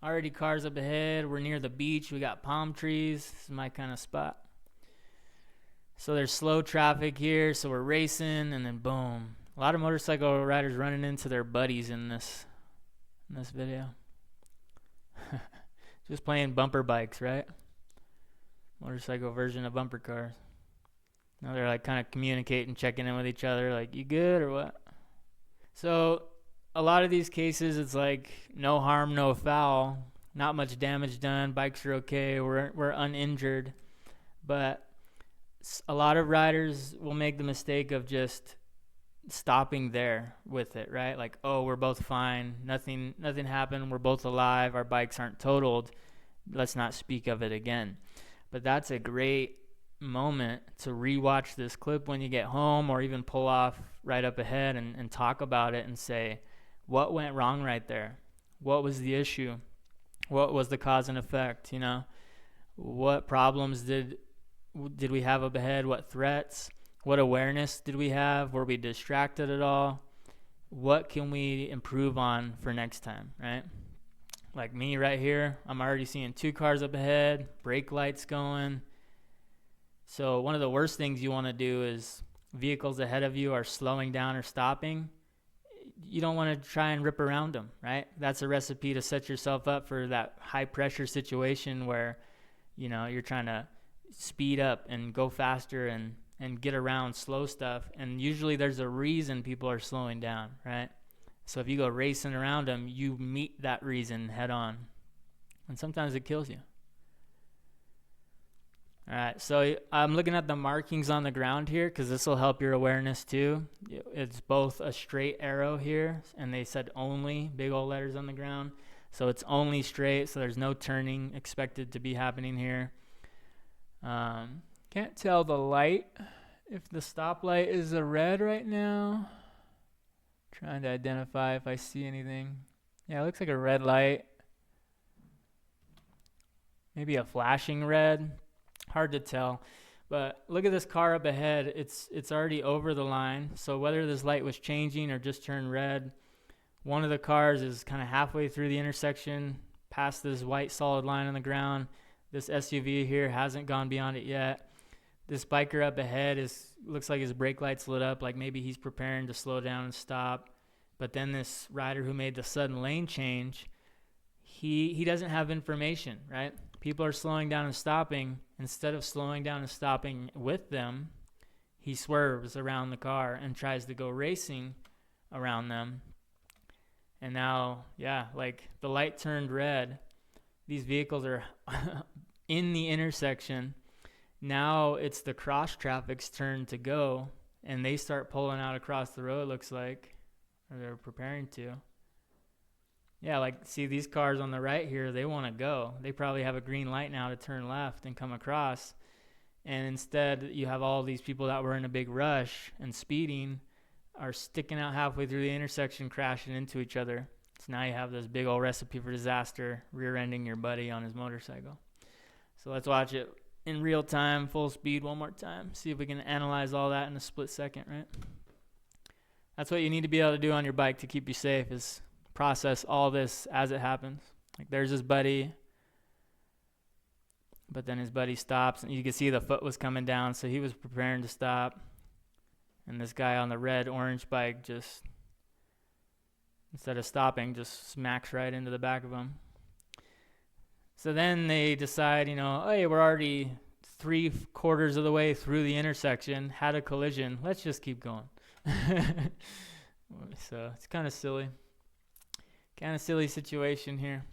Already cars up ahead. We're near the beach. We got palm trees. This is my kind of spot. So there's slow traffic here. So we're racing, and then boom. A lot of motorcycle riders running into their buddies in this video. Just playing bumper bikes, right? Motorcycle version of bumper cars. Now they're like kind of communicating, checking in with each other, like, you good or what? So a lot of these cases, it's like no harm, no foul. Not much damage done. Bikes are okay. We're uninjured. But a lot of riders will make the mistake of just stopping there with it, right? Like, oh, we're both fine. Nothing happened. We're both alive. Our bikes aren't totaled. Let's not speak of it again. But that's a great moment to rewatch this clip when you get home, or even pull off right up ahead and talk about it and say, what went wrong right there? What was the issue? What was the cause and effect? You know, what problems did we have up ahead? What threats? What awareness did we have? Were we distracted at all? What can we improve on for next time, right? Like me right here, I'm already seeing 2 cars up ahead, brake lights going. So one of the worst things you want to do is vehicles ahead of you are slowing down or stopping. You don't want to try and rip around them, right? That's a recipe to set yourself up for that high pressure situation where, you know, you're trying to speed up and go faster and get around slow stuff. And usually there's a reason people are slowing down, right? So if you go racing around them, you meet that reason head on. And sometimes it kills you. All right, so I'm looking at the markings on the ground here because this will help your awareness too. It's both a straight arrow here, and they said only, big old letters on the ground. So it's only straight, so there's no turning expected to be happening here. Can't tell the light, if the stoplight is a red right now. Trying to identify if I see anything. Yeah, it looks like a red light. Maybe a flashing red. Hard to tell. But look at this car up ahead. It's already over the line. So whether this light was changing or just turned red, one of the cars is kind of halfway through the intersection, past this white solid line on the ground. This SUV here hasn't gone beyond it yet. This biker up ahead looks like his brake light's lit up, like maybe he's preparing to slow down and stop. But then this rider who made the sudden lane change, he doesn't have information, right? People are slowing down and stopping. Instead of slowing down and stopping with them, he swerves around the car and tries to go racing around them. And now, yeah, like the light turned red. These vehicles are in the intersection. Now it's the cross traffic's turn to go, and they start pulling out across the road, looks like, or they're preparing to. Yeah, like, see these cars on the right here, they want to go. They probably have a green light now to turn left and come across. And instead, you have all these people that were in a big rush and speeding are sticking out halfway through the intersection, crashing into each other. So now you have this big old recipe for disaster, rear-ending your buddy on his motorcycle. So let's watch it in real time, full speed one more time. See if we can analyze all that in a split second, right? That's what you need to be able to do on your bike to keep you safe, is process all this as it happens. Like, there's his buddy, but then his buddy stops, and you can see the foot was coming down, so he was preparing to stop. And this guy on the red-orange bike just, instead of stopping, just smacks right into the back of him. So then they decide, hey, we're already 3/4 of the way through the intersection, had a collision, let's just keep going. So it's kind of silly. Kind of silly situation here.